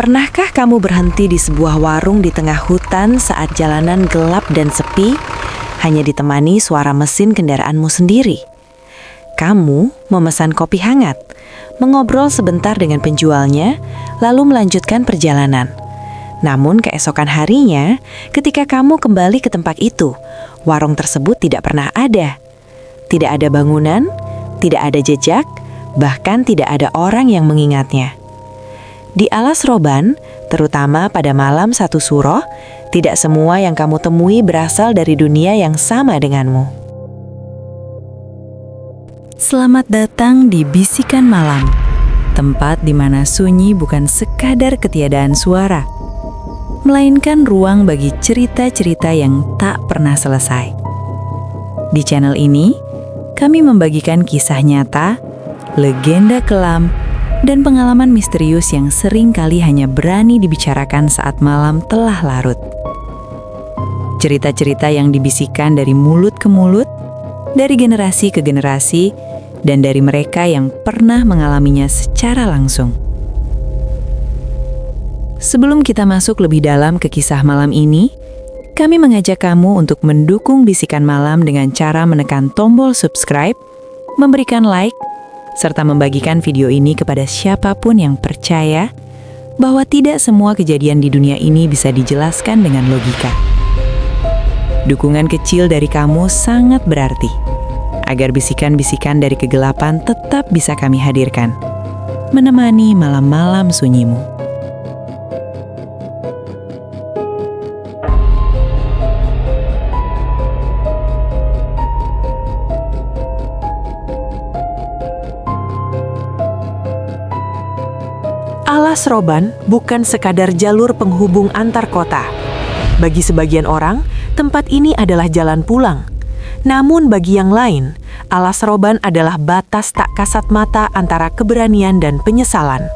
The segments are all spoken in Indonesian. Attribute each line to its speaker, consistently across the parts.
Speaker 1: Pernahkah kamu berhenti di sebuah warung di tengah hutan saat jalanan gelap dan sepi, hanya ditemani suara mesin kendaraanmu sendiri? Kamu memesan kopi hangat, mengobrol sebentar dengan penjualnya, lalu melanjutkan perjalanan. Namun keesokan harinya, ketika kamu kembali ke tempat itu, warung tersebut tidak pernah ada. Tidak ada bangunan, tidak ada jejak, bahkan tidak ada orang yang mengingatnya. Di alas Roban, terutama pada malam satu suro, tidak semua yang kamu temui berasal dari dunia yang sama denganmu.
Speaker 2: Selamat datang di Bisikan Malam, tempat di mana sunyi bukan sekadar ketiadaan suara, melainkan ruang bagi cerita-cerita yang tak pernah selesai. Di channel ini, kami membagikan kisah nyata, legenda kelam, dan pengalaman misterius yang sering kali hanya berani dibicarakan saat malam telah larut. Cerita-cerita yang dibisikkan dari mulut ke mulut, dari generasi ke generasi, dan dari mereka yang pernah mengalaminya secara langsung. Sebelum kita masuk lebih dalam ke kisah malam ini, kami mengajak kamu untuk mendukung Bisikan Malam dengan cara menekan tombol subscribe, memberikan like, serta membagikan video ini kepada siapapun yang percaya bahwa tidak semua kejadian di dunia ini bisa dijelaskan dengan logika. Dukungan kecil dari kamu sangat berarti, agar bisikan-bisikan dari kegelapan tetap bisa kami hadirkan, menemani malam-malam sunyimu.
Speaker 1: Alas Roban bukan sekadar jalur penghubung antar kota. Bagi sebagian orang, tempat ini adalah jalan pulang. Namun bagi yang lain, Alas Roban adalah batas tak kasat mata antara keberanian dan penyesalan.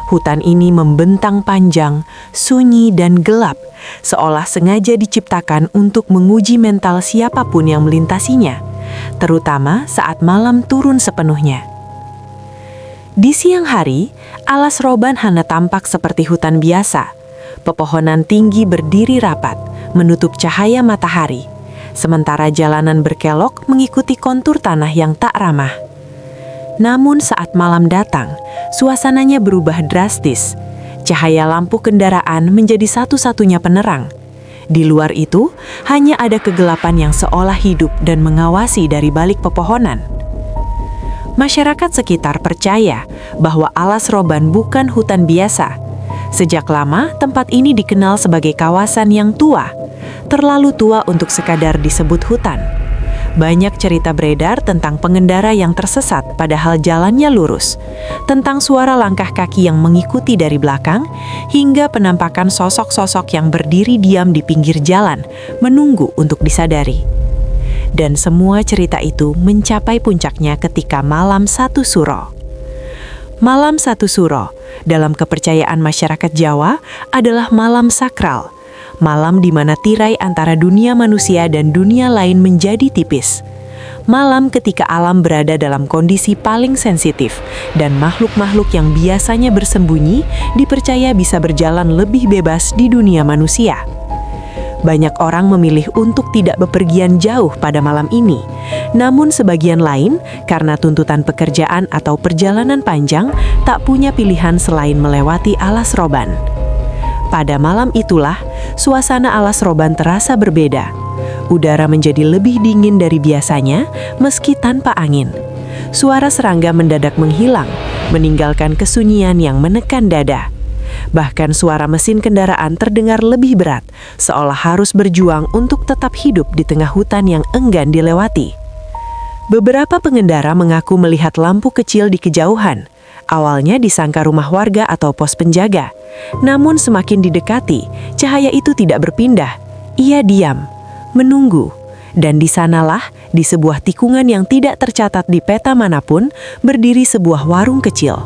Speaker 1: Hutan ini membentang panjang, sunyi dan gelap, seolah sengaja diciptakan untuk menguji mental siapapun yang melintasinya, terutama saat malam turun sepenuhnya. Di siang hari, Alas Roban hanya tampak seperti hutan biasa. Pepohonan tinggi berdiri rapat, menutup cahaya matahari, sementara jalanan berkelok mengikuti kontur tanah yang tak ramah. Namun saat malam datang, suasananya berubah drastis. Cahaya lampu kendaraan menjadi satu-satunya penerang. Di luar itu, hanya ada kegelapan yang seolah hidup dan mengawasi dari balik pepohonan. Masyarakat sekitar percaya bahwa Alas Roban bukan hutan biasa. Sejak lama, tempat ini dikenal sebagai kawasan yang tua, terlalu tua untuk sekadar disebut hutan. Banyak cerita beredar tentang pengendara yang tersesat padahal jalannya lurus, tentang suara langkah kaki yang mengikuti dari belakang, hingga penampakan sosok-sosok yang berdiri diam di pinggir jalan, menunggu untuk disadari. Dan semua cerita itu mencapai puncaknya ketika malam satu suro. Malam satu suro, dalam kepercayaan masyarakat Jawa, adalah malam sakral. Malam di mana tirai antara dunia manusia dan dunia lain menjadi tipis. Malam ketika alam berada dalam kondisi paling sensitif, dan makhluk-makhluk yang biasanya bersembunyi dipercaya bisa berjalan lebih bebas di dunia manusia. Banyak orang memilih untuk tidak bepergian jauh pada malam ini. Namun sebagian lain, karena tuntutan pekerjaan atau perjalanan panjang, tak punya pilihan selain melewati Alas Roban. Pada malam itulah, suasana Alas Roban terasa berbeda. Udara menjadi lebih dingin dari biasanya, meski tanpa angin. Suara serangga mendadak menghilang, meninggalkan kesunyian yang menekan dada. Bahkan suara mesin kendaraan terdengar lebih berat, seolah harus berjuang untuk tetap hidup di tengah hutan yang enggan dilewati. Beberapa pengendara mengaku melihat lampu kecil di kejauhan. Awalnya disangka rumah warga atau pos penjaga. Namun semakin didekati, cahaya itu tidak berpindah. Ia diam, menunggu. Dan di sanalah, di sebuah tikungan yang tidak tercatat di peta manapun, berdiri sebuah warung kecil.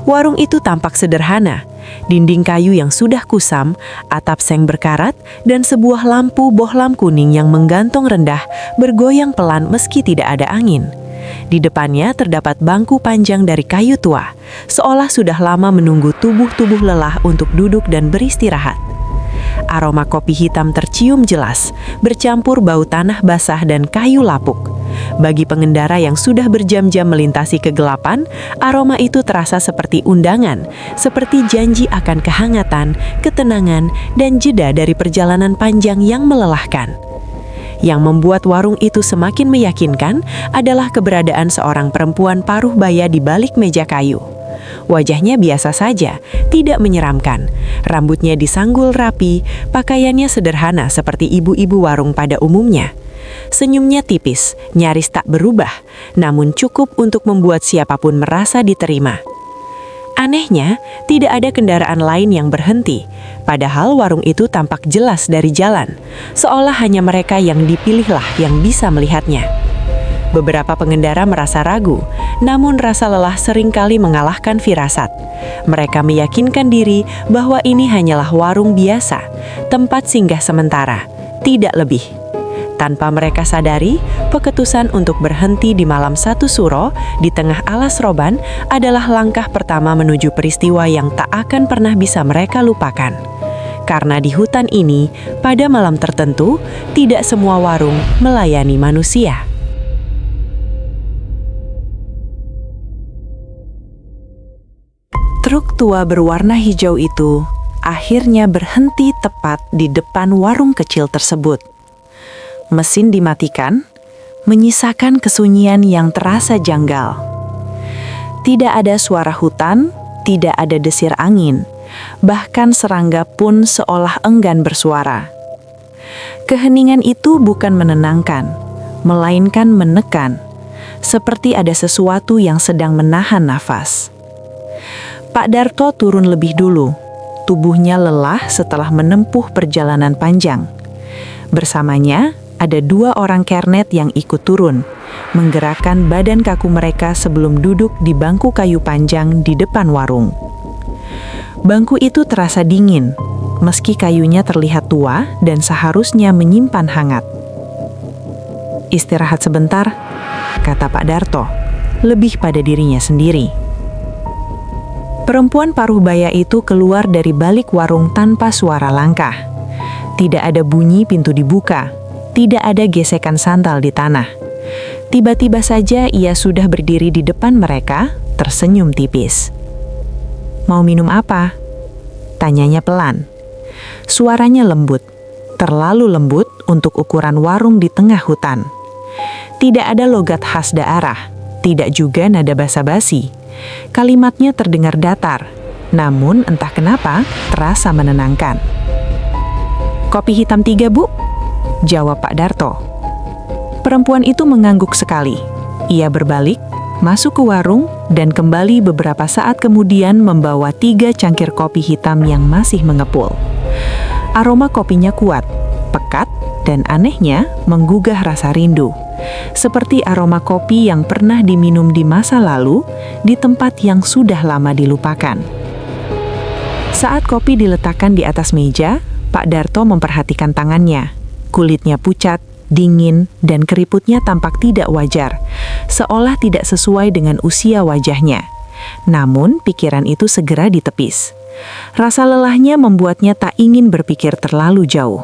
Speaker 1: Warung itu tampak sederhana. Dinding kayu yang sudah kusam, atap seng berkarat, dan sebuah lampu bohlam kuning yang menggantung rendah bergoyang pelan meski tidak ada angin. Di depannya terdapat bangku panjang dari kayu tua, seolah sudah lama menunggu tubuh-tubuh lelah untuk duduk dan beristirahat. Aroma kopi hitam tercium jelas, bercampur bau tanah basah dan kayu lapuk. Bagi pengendara yang sudah berjam-jam melintasi kegelapan, aroma itu terasa seperti undangan, seperti janji akan kehangatan, ketenangan, dan jeda dari perjalanan panjang yang melelahkan. Yang membuat warung itu semakin meyakinkan adalah keberadaan seorang perempuan paruh baya di balik meja kayu. Wajahnya biasa saja, tidak menyeramkan. Rambutnya disanggul rapi, pakaiannya sederhana seperti ibu-ibu warung pada umumnya. Senyumnya tipis, nyaris tak berubah, namun cukup untuk membuat siapapun merasa diterima. Anehnya, tidak ada kendaraan lain yang berhenti, padahal warung itu tampak jelas dari jalan, seolah hanya mereka yang dipilihlah yang bisa melihatnya. Beberapa pengendara merasa ragu, namun rasa lelah seringkali mengalahkan firasat. Mereka meyakinkan diri bahwa ini hanyalah warung biasa, tempat singgah sementara, tidak lebih. Tanpa mereka sadari, keputusan untuk berhenti di malam satu suro di tengah alas roban adalah langkah pertama menuju peristiwa yang tak akan pernah bisa mereka lupakan. Karena di hutan ini, pada malam tertentu, tidak semua warung melayani manusia. Truk tua berwarna hijau itu akhirnya berhenti tepat di depan warung kecil tersebut. Mesin dimatikan, menyisakan kesunyian yang terasa janggal. Tidak ada suara hutan, tidak ada desir angin, bahkan serangga pun seolah enggan bersuara. Keheningan itu bukan menenangkan, melainkan menekan, seperti ada sesuatu yang sedang menahan nafas. Pak Darto turun lebih dulu. Tubuhnya lelah setelah menempuh perjalanan panjang. Bersamanya, ada 2 orang kernet yang ikut turun, menggerakkan badan kaku mereka sebelum duduk di bangku kayu panjang di depan warung. Bangku itu terasa dingin, meski kayunya terlihat tua dan seharusnya menyimpan hangat. "Istirahat sebentar," kata Pak Darto, lebih pada dirinya sendiri. Perempuan paruh baya itu keluar dari balik warung tanpa suara langkah. Tidak ada bunyi pintu dibuka, tidak ada gesekan sandal di tanah. Tiba-tiba saja ia sudah berdiri di depan mereka, tersenyum tipis. "Mau minum apa?" tanyanya pelan. Suaranya lembut, terlalu lembut untuk ukuran warung di tengah hutan. Tidak ada logat khas daerah, tidak juga nada basa-basi. Kalimatnya terdengar datar, namun entah kenapa terasa menenangkan. "Kopi hitam 3, Bu," jawab Pak Darto. Perempuan itu mengangguk sekali. Ia berbalik, masuk ke warung, dan kembali beberapa saat kemudian membawa 3 cangkir kopi hitam yang masih mengepul. Aroma kopinya kuat, pekat, dan anehnya menggugah rasa rindu. Seperti aroma kopi yang pernah diminum di masa lalu, di tempat yang sudah lama dilupakan. Saat kopi diletakkan di atas meja, Pak Darto memperhatikan tangannya. Kulitnya pucat, dingin, dan keriputnya tampak tidak wajar, seolah tidak sesuai dengan usia wajahnya. Namun, pikiran itu segera ditepis. Rasa lelahnya membuatnya tak ingin berpikir terlalu jauh.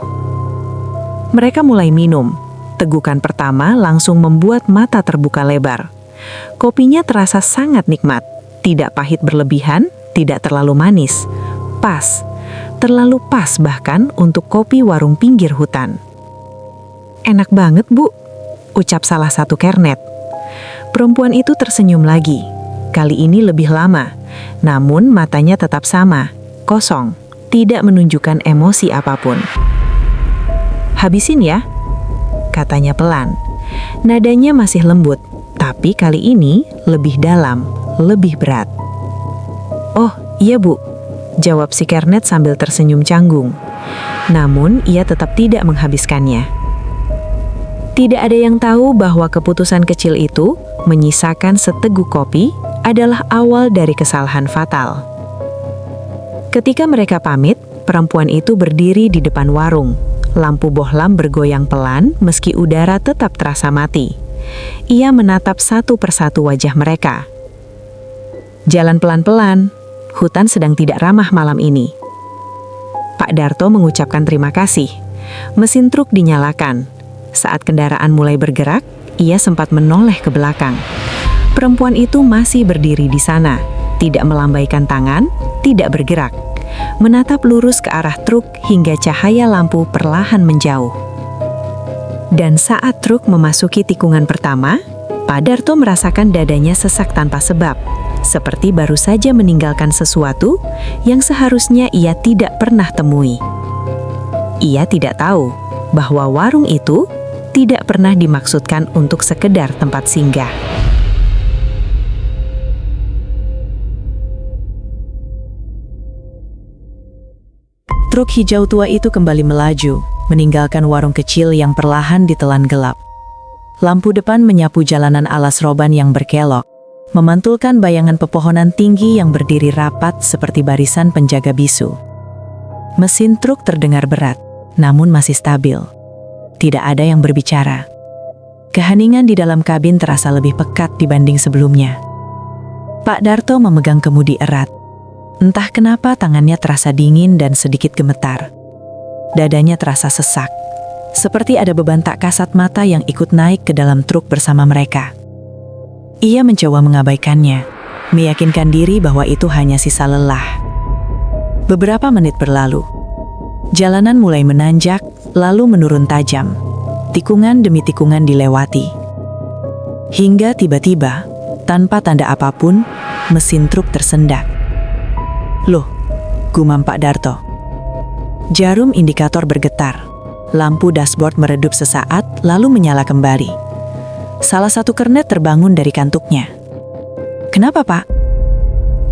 Speaker 1: Mereka mulai minum. Tegukan pertama langsung membuat mata terbuka lebar. Kopinya terasa sangat nikmat, tidak pahit berlebihan, tidak terlalu manis. Pas, terlalu pas bahkan untuk kopi warung pinggir hutan. "Enak banget, Bu," ucap salah satu kernet. Perempuan itu tersenyum lagi, kali ini lebih lama, namun matanya tetap sama, kosong, tidak menunjukkan emosi apapun. "Habisin ya," katanya pelan. Nadanya masih lembut, tapi kali ini lebih dalam, lebih berat. "Oh, iya, Bu," jawab si kernet sambil tersenyum canggung. Namun, ia tetap tidak menghabiskannya. Tidak ada yang tahu bahwa keputusan kecil itu, menyisakan seteguk kopi, adalah awal dari kesalahan fatal. Ketika mereka pamit, perempuan itu berdiri di depan warung. Lampu bohlam bergoyang pelan meski udara tetap terasa mati.
Speaker 2: Ia menatap satu persatu wajah mereka. Jalan pelan-pelan, hutan sedang tidak ramah malam ini. Pak Darto mengucapkan terima kasih. Mesin truk dinyalakan. Saat kendaraan mulai bergerak, ia sempat menoleh ke belakang. Perempuan itu masih berdiri di sana, tidak melambaikan tangan, tidak bergerak. Menatap lurus ke arah truk hingga cahaya lampu perlahan menjauh. Dan saat truk memasuki tikungan pertama, Pak Darto merasakan dadanya sesak tanpa sebab, seperti baru saja meninggalkan sesuatu yang seharusnya ia tidak pernah temui. Ia tidak tahu bahwa warung itu tidak pernah dimaksudkan untuk sekedar tempat singgah. Truk hijau tua itu kembali melaju, meninggalkan warung kecil yang perlahan ditelan gelap. Lampu depan menyapu jalanan alas roban yang berkelok, memantulkan bayangan pepohonan tinggi yang berdiri rapat seperti barisan penjaga bisu. Mesin truk terdengar berat, namun masih stabil. Tidak ada yang berbicara. Keheningan di dalam kabin terasa lebih pekat dibanding sebelumnya. Pak Darto memegang kemudi erat. Entah kenapa tangannya terasa dingin dan sedikit gemetar. Dadanya terasa sesak, seperti ada beban tak kasat mata yang ikut naik ke dalam truk bersama mereka. Ia mencoba mengabaikannya, meyakinkan diri bahwa itu hanya sisa lelah. Beberapa menit berlalu. Jalanan mulai menanjak, lalu menurun tajam. Tikungan demi tikungan dilewati. Hingga tiba-tiba, tanpa tanda apapun, mesin truk tersendak. Loh, gumam Pak Darto. Jarum indikator bergetar. Lampu dashboard meredup sesaat, lalu menyala kembali. Salah satu kernet terbangun dari kantuknya. Kenapa, Pak?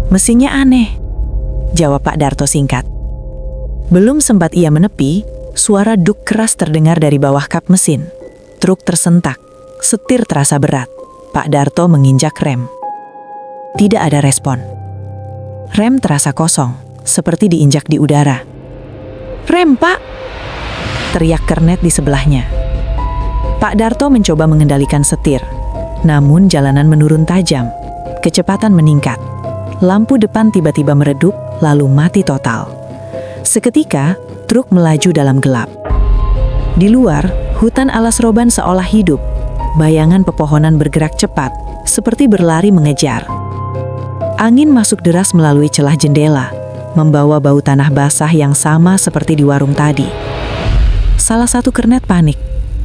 Speaker 2: Mesinnya aneh, jawab Pak Darto singkat. Belum sempat ia menepi, suara duk keras terdengar dari bawah kap mesin. Truk tersentak, setir terasa berat. Pak Darto menginjak rem. Tidak ada respon. Rem terasa kosong, seperti diinjak di udara. Rem, Pak! Teriak kernet di sebelahnya. Pak Darto mencoba mengendalikan setir, namun jalanan menurun tajam. Kecepatan meningkat. Lampu depan tiba-tiba meredup, lalu mati total. Seketika, truk melaju dalam gelap. Di luar, hutan alas roban seolah hidup. Bayangan pepohonan bergerak cepat, seperti berlari mengejar. Angin masuk deras melalui celah jendela, membawa bau tanah basah yang sama seperti di warung tadi. Salah satu kernet panik,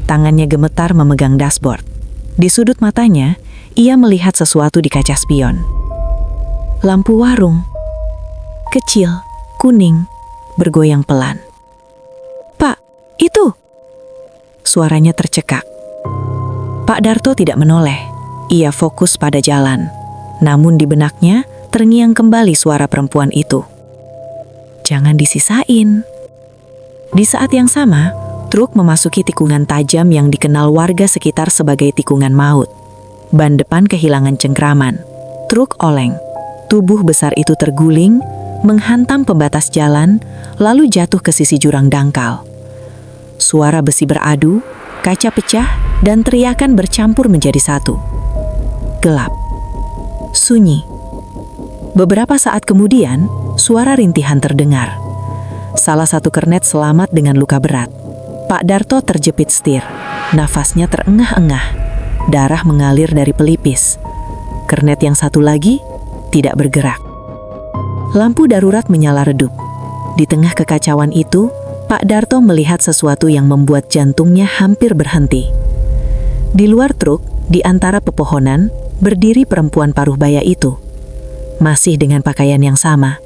Speaker 2: tangannya gemetar memegang dashboard. Di sudut matanya, ia melihat sesuatu di kaca spion. Lampu warung, kecil, kuning, bergoyang pelan. Pak, itu! Suaranya tercekak. Pak Darto tidak menoleh. Ia fokus pada jalan. Namun di benaknya terngiang kembali suara perempuan itu. Jangan disisain. Di saat yang sama, truk memasuki tikungan tajam yang dikenal warga sekitar sebagai tikungan maut. Ban depan kehilangan cengkraman. Truk oleng. Tubuh besar itu terguling, menghantam pembatas jalan, lalu jatuh ke sisi jurang dangkal. Suara besi beradu, kaca pecah, dan teriakan bercampur menjadi satu. Gelap. Sunyi. Beberapa saat kemudian, suara rintihan terdengar. Salah satu kernet selamat dengan luka berat. Pak Darto terjepit setir. Nafasnya terengah-engah. Darah mengalir dari pelipis. Kernet yang satu lagi tidak bergerak. Lampu darurat menyala redup. Di tengah kekacauan itu, Pak Darto melihat sesuatu yang membuat jantungnya hampir berhenti. Di luar truk, di antara pepohonan, berdiri perempuan paruh baya itu. Masih dengan pakaian yang sama,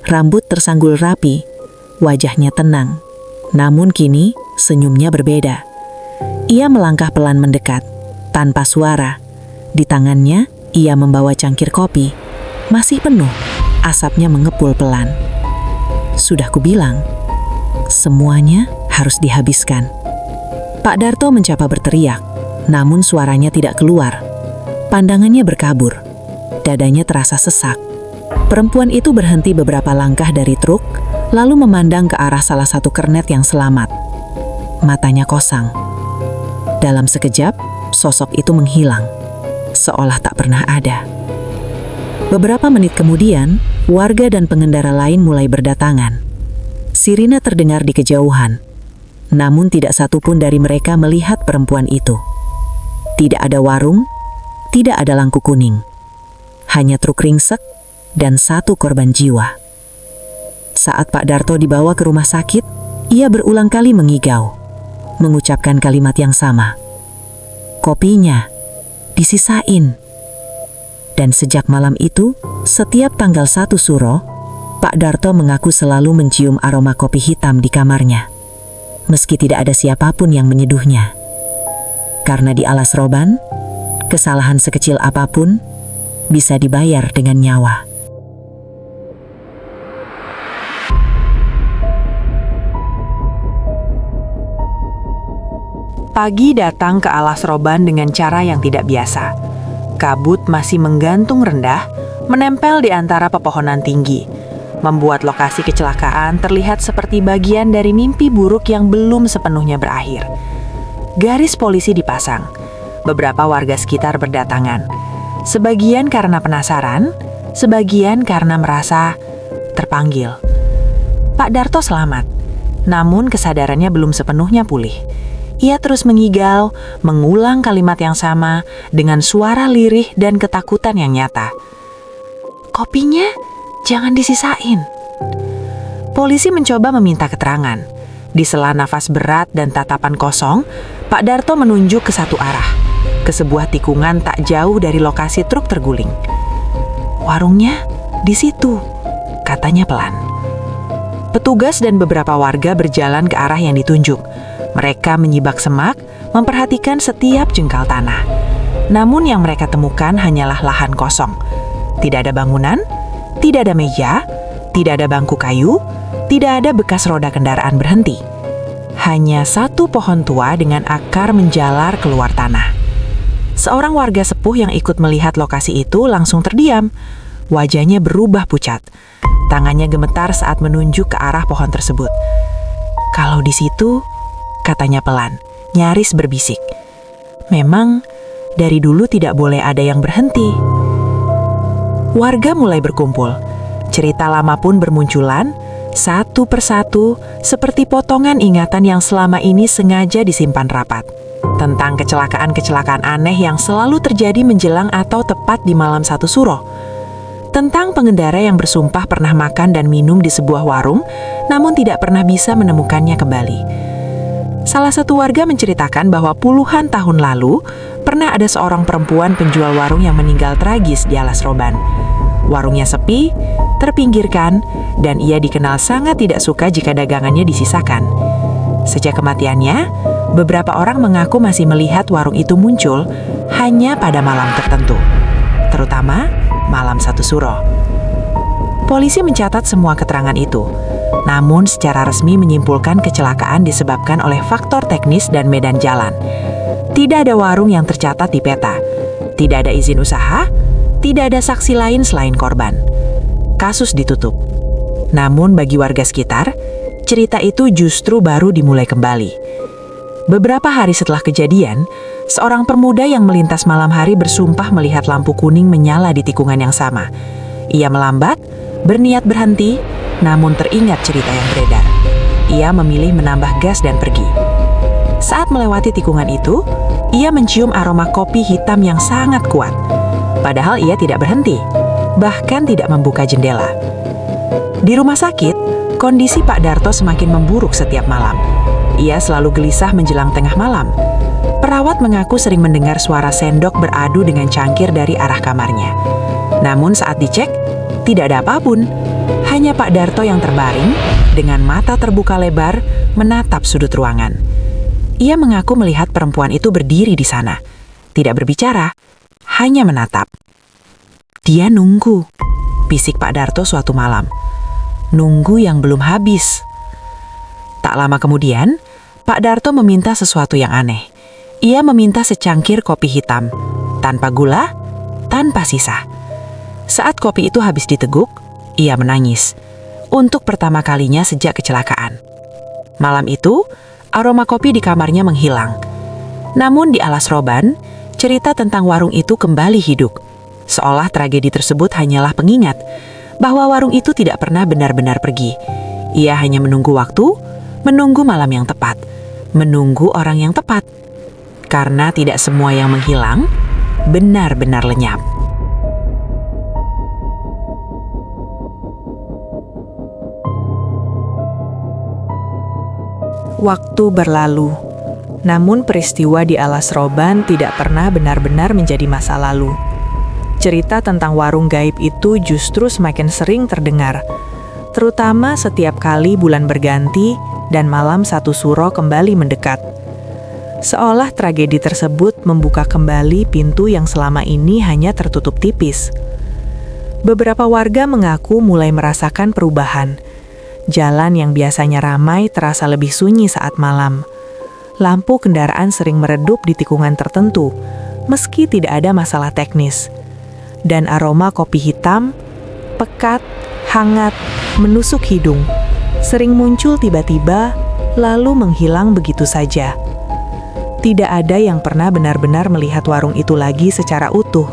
Speaker 2: rambut tersanggul rapi, wajahnya tenang. Namun kini, senyumnya berbeda. Ia melangkah pelan mendekat, tanpa suara. Di tangannya, ia membawa cangkir kopi. Masih penuh. Asapnya mengepul pelan. Sudah kubilang, semuanya harus dihabiskan. Pak Darto mencoba berteriak, namun suaranya tidak keluar. Pandangannya berkabur. Dadanya terasa sesak. Perempuan itu berhenti beberapa langkah dari truk, lalu memandang ke arah salah satu kernet yang selamat. Matanya kosong. Dalam sekejap,
Speaker 3: Sosok itu menghilang, seolah tak pernah ada. Beberapa menit kemudian, warga dan pengendara lain mulai berdatangan. Sirine terdengar di kejauhan, namun tidak satu pun dari mereka melihat perempuan itu. Tidak ada warung, tidak ada lampu kuning. Hanya truk ringsek dan satu korban jiwa. Saat Pak Darto dibawa ke rumah sakit, ia berulang kali mengigau, mengucapkan kalimat yang sama. Kopinya disisain. Dan sejak malam itu, setiap tanggal 1 Suro, Pak Darto mengaku selalu mencium aroma kopi hitam di kamarnya, meski tidak ada siapapun yang menyeduhnya. Karena di Alas Roban, kesalahan sekecil apapun bisa dibayar dengan nyawa.
Speaker 1: Pagi datang ke Alas Roban dengan cara yang tidak biasa. Kabut masih menggantung rendah, menempel di antara pepohonan tinggi, membuat lokasi kecelakaan terlihat seperti bagian dari mimpi buruk yang belum sepenuhnya berakhir. Garis polisi dipasang, beberapa warga sekitar berdatangan. Sebagian karena penasaran, sebagian karena merasa terpanggil. Pak Darto selamat, namun kesadarannya belum sepenuhnya pulih. Ia terus mengigau, mengulang kalimat yang sama dengan suara lirih dan ketakutan yang nyata. Kopinya jangan disisain. Polisi mencoba meminta keterangan. Di sela nafas berat dan tatapan kosong, Pak Darto menunjuk ke satu arah, ke sebuah tikungan tak jauh dari lokasi truk terguling. Warungnya di situ, katanya pelan. Petugas dan beberapa warga berjalan ke arah yang ditunjuk. Mereka menyibak semak, memperhatikan setiap jengkal tanah. Namun yang mereka temukan hanyalah lahan kosong. Tidak ada bangunan, tidak ada meja, tidak ada bangku kayu, tidak ada bekas roda kendaraan berhenti. Hanya satu pohon tua dengan akar menjalar keluar tanah. Seorang warga sepuh yang ikut melihat lokasi itu langsung terdiam. Wajahnya berubah pucat. Tangannya gemetar saat menunjuk ke arah pohon tersebut. Kalau di situ, katanya pelan, nyaris berbisik. Memang dari dulu tidak boleh ada yang berhenti. Warga mulai berkumpul. Cerita lama pun bermunculan, satu persatu, seperti potongan ingatan yang selama ini sengaja disimpan rapat. Tentang kecelakaan-kecelakaan aneh yang selalu terjadi menjelang atau tepat di malam 1 Suro. Tentang pengendara yang bersumpah pernah makan dan minum di sebuah warung, namun tidak pernah bisa menemukannya kembali. Salah satu warga menceritakan bahwa puluhan tahun lalu, pernah ada seorang perempuan penjual warung yang meninggal tragis di Alas Roban. Warungnya sepi, terpinggirkan, dan ia dikenal sangat tidak suka jika dagangannya disisakan. Sejak kematiannya, beberapa orang mengaku masih melihat warung itu muncul hanya pada malam tertentu, terutama malam 1 Suro. Polisi mencatat semua keterangan itu, namun secara resmi menyimpulkan kecelakaan disebabkan oleh faktor teknis dan medan jalan. Tidak ada warung yang tercatat di peta, tidak ada izin usaha, tidak ada saksi lain selain korban. Kasus ditutup. Namun bagi warga sekitar, cerita itu justru baru dimulai kembali. Beberapa hari setelah kejadian, seorang pemuda yang melintas malam hari bersumpah melihat lampu kuning menyala di tikungan yang sama. Ia melambat, berniat berhenti, namun teringat cerita yang beredar. Ia memilih menambah gas dan pergi. Saat melewati tikungan itu, ia mencium aroma kopi hitam yang sangat kuat. Padahal ia tidak berhenti, bahkan tidak membuka jendela. Di rumah sakit, kondisi Pak Darto semakin memburuk setiap malam. Ia selalu gelisah menjelang tengah malam. Perawat mengaku sering mendengar suara sendok beradu dengan cangkir dari arah kamarnya. Namun saat dicek, tidak ada apapun. Hanya Pak Darto yang terbaring, dengan mata terbuka lebar, menatap sudut ruangan. Ia mengaku melihat perempuan itu berdiri di sana. Tidak berbicara, hanya menatap. Dia nunggu, bisik Pak Darto suatu malam. Nunggu yang belum habis. Tak lama kemudian, Pak Darto meminta sesuatu yang aneh. Ia meminta secangkir kopi hitam, tanpa gula, tanpa sisa. Saat kopi itu habis diteguk, ia menangis. Untuk pertama kalinya sejak kecelakaan. Malam itu, aroma kopi di kamarnya menghilang. Namun di Alas Roban, cerita tentang warung itu kembali hidup. Seolah tragedi tersebut hanyalah pengingat bahwa warung itu tidak pernah benar-benar pergi. Ia hanya menunggu waktu, menunggu malam yang tepat, menunggu orang yang tepat. Karena tidak semua yang menghilang benar-benar lenyap.
Speaker 2: Waktu berlalu, namun peristiwa di Alas Roban tidak pernah benar-benar menjadi masa lalu. Cerita tentang warung gaib itu justru semakin sering terdengar, terutama setiap kali bulan berganti dan malam satu suro kembali mendekat. Seolah tragedi tersebut membuka kembali pintu yang selama ini hanya tertutup tipis. Beberapa warga mengaku mulai merasakan perubahan. Jalan yang biasanya ramai terasa lebih sunyi saat malam. Lampu kendaraan sering meredup di tikungan tertentu, meski tidak ada masalah teknis. Dan aroma kopi hitam, pekat, hangat, menusuk hidung, sering muncul tiba-tiba, lalu menghilang begitu saja. Tidak ada yang pernah benar-benar melihat warung itu lagi secara utuh,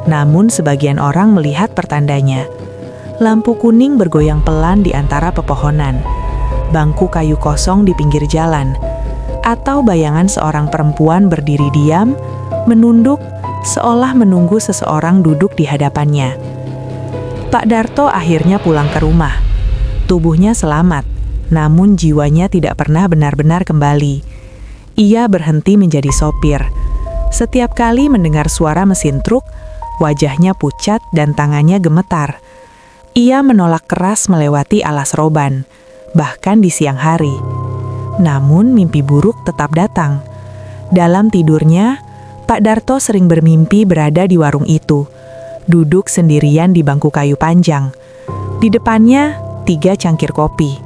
Speaker 2: namun sebagian orang melihat pertandanya. Lampu kuning bergoyang pelan di antara pepohonan, bangku kayu kosong di pinggir jalan, atau bayangan seorang perempuan berdiri diam, menunduk, seolah menunggu seseorang duduk di hadapannya. Pak Darto akhirnya pulang ke rumah. Tubuhnya selamat, namun jiwanya tidak pernah benar-benar kembali. Ia berhenti menjadi sopir. Setiap kali mendengar suara mesin truk, wajahnya pucat dan tangannya gemetar. Ia menolak keras melewati Alas Roban, bahkan di siang hari. Namun mimpi buruk tetap datang. Dalam tidurnya, Pak Darto sering bermimpi berada di warung itu, duduk sendirian di bangku kayu panjang. Di depannya 3 cangkir kopi,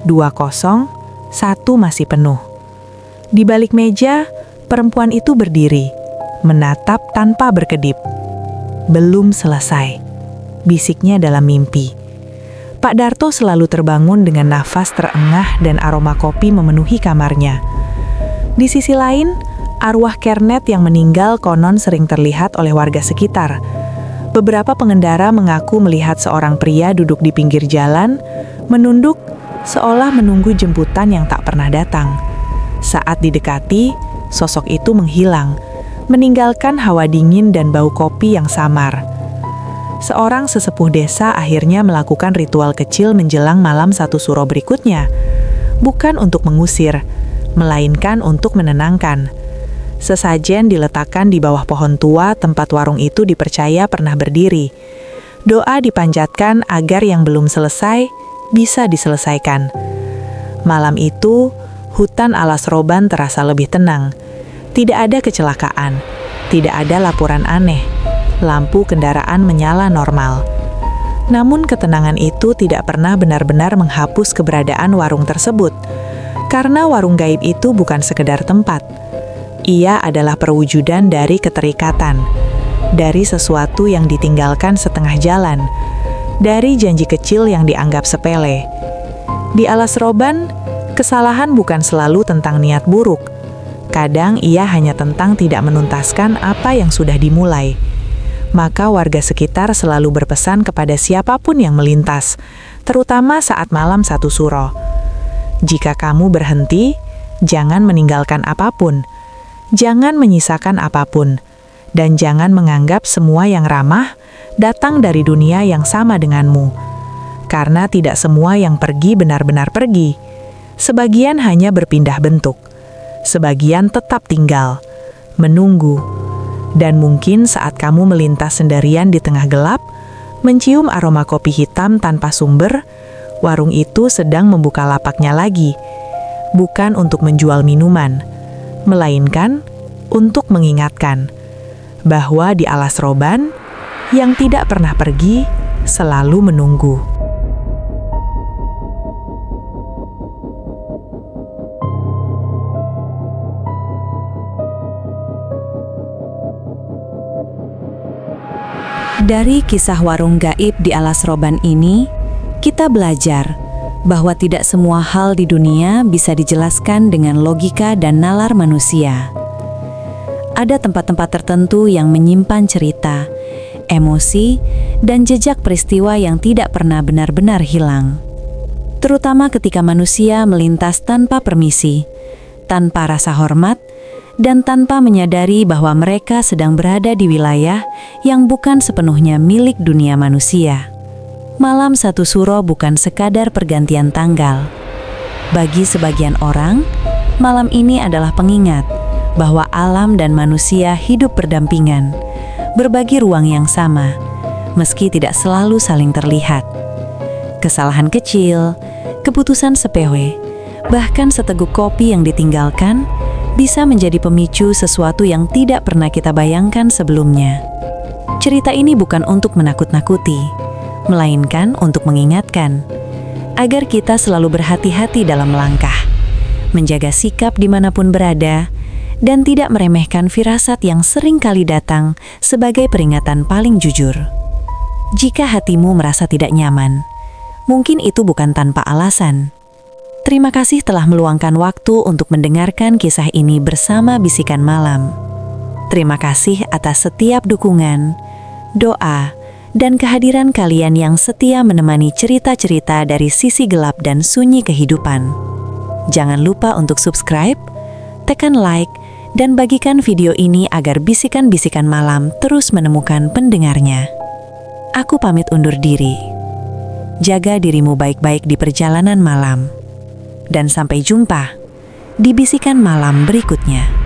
Speaker 2: 2 kosong, 1 masih penuh. Di balik meja, perempuan itu berdiri, menatap tanpa berkedip. Belum selesai, bisiknya dalam mimpi. Pak Darto selalu terbangun dengan nafas terengah dan aroma kopi memenuhi kamarnya. Di sisi lain, arwah kernet yang meninggal konon sering terlihat oleh warga sekitar. Beberapa pengendara mengaku melihat seorang pria duduk di pinggir jalan, menunduk, seolah menunggu jemputan yang tak pernah datang. Saat didekati, sosok itu menghilang, meninggalkan hawa dingin dan bau kopi yang samar. Seorang sesepuh desa akhirnya melakukan ritual kecil menjelang malam satu suro berikutnya, bukan untuk mengusir, melainkan untuk menenangkan. Sesajen diletakkan di bawah pohon tua tempat warung itu dipercaya pernah berdiri. Doa dipanjatkan agar yang belum selesai bisa diselesaikan. Malam itu, hutan Alas Roban terasa lebih tenang. Tidak ada kecelakaan, tidak ada laporan aneh. Lampu kendaraan menyala normal. Namun ketenangan itu tidak pernah benar-benar menghapus keberadaan warung tersebut. Karena warung gaib itu bukan sekedar tempat. Ia adalah perwujudan dari keterikatan, dari sesuatu yang ditinggalkan setengah jalan, dari janji kecil yang dianggap sepele. Di Alas Roban, kesalahan bukan selalu tentang niat buruk. Kadang ia hanya tentang tidak menuntaskan apa yang sudah dimulai. Maka warga sekitar selalu berpesan kepada siapapun yang melintas, terutama saat malam satu suro. Jika kamu berhenti, jangan meninggalkan apapun. Jangan menyisakan apapun. Dan jangan menganggap semua yang ramah datang dari dunia yang sama denganmu. Karena tidak semua yang pergi benar-benar pergi. Sebagian hanya berpindah bentuk. Sebagian tetap tinggal, menunggu. Dan mungkin saat kamu melintas sendirian di tengah gelap, mencium aroma kopi hitam tanpa sumber, warung itu sedang membuka lapaknya lagi. Bukan untuk menjual minuman, melainkan untuk mengingatkan bahwa di Alas Roban, yang tidak pernah pergi selalu menunggu.
Speaker 4: Dari kisah warung gaib di Alas Roban ini, kita belajar bahwa tidak semua hal di dunia bisa dijelaskan dengan logika dan nalar manusia. ada tempat-tempat tertentu yang menyimpan cerita, emosi, dan jejak peristiwa yang tidak pernah benar-benar hilang. Terutama ketika manusia melintas tanpa permisi, tanpa rasa hormat, dan tanpa menyadari bahwa mereka sedang berada di wilayah yang bukan sepenuhnya milik dunia manusia. Malam satu suro bukan sekadar pergantian tanggal. Bagi sebagian orang, malam ini adalah pengingat bahwa alam dan manusia hidup berdampingan, berbagi ruang yang sama, meski tidak selalu saling terlihat. Kesalahan kecil, keputusan sepele, bahkan seteguk kopi yang ditinggalkan, bisa menjadi pemicu sesuatu yang tidak pernah kita bayangkan sebelumnya. Cerita ini bukan untuk menakut-nakuti, melainkan untuk mengingatkan, agar kita selalu berhati-hati dalam melangkah, menjaga sikap dimanapun berada, dan tidak meremehkan firasat yang sering kali datang sebagai peringatan paling jujur. Jika hatimu merasa tidak nyaman, mungkin itu bukan tanpa alasan. Terima kasih telah meluangkan waktu untuk mendengarkan kisah ini bersama Bisikan Malam. Terima kasih atas setiap dukungan, doa, dan kehadiran kalian yang setia menemani cerita-cerita dari sisi gelap dan sunyi kehidupan. Jangan lupa untuk subscribe, tekan like, dan bagikan video ini agar Bisikan-Bisikan Malam terus menemukan pendengarnya. Aku pamit undur diri. Jaga dirimu baik-baik di perjalanan malam. Dan sampai jumpa di Bisikan Malam berikutnya.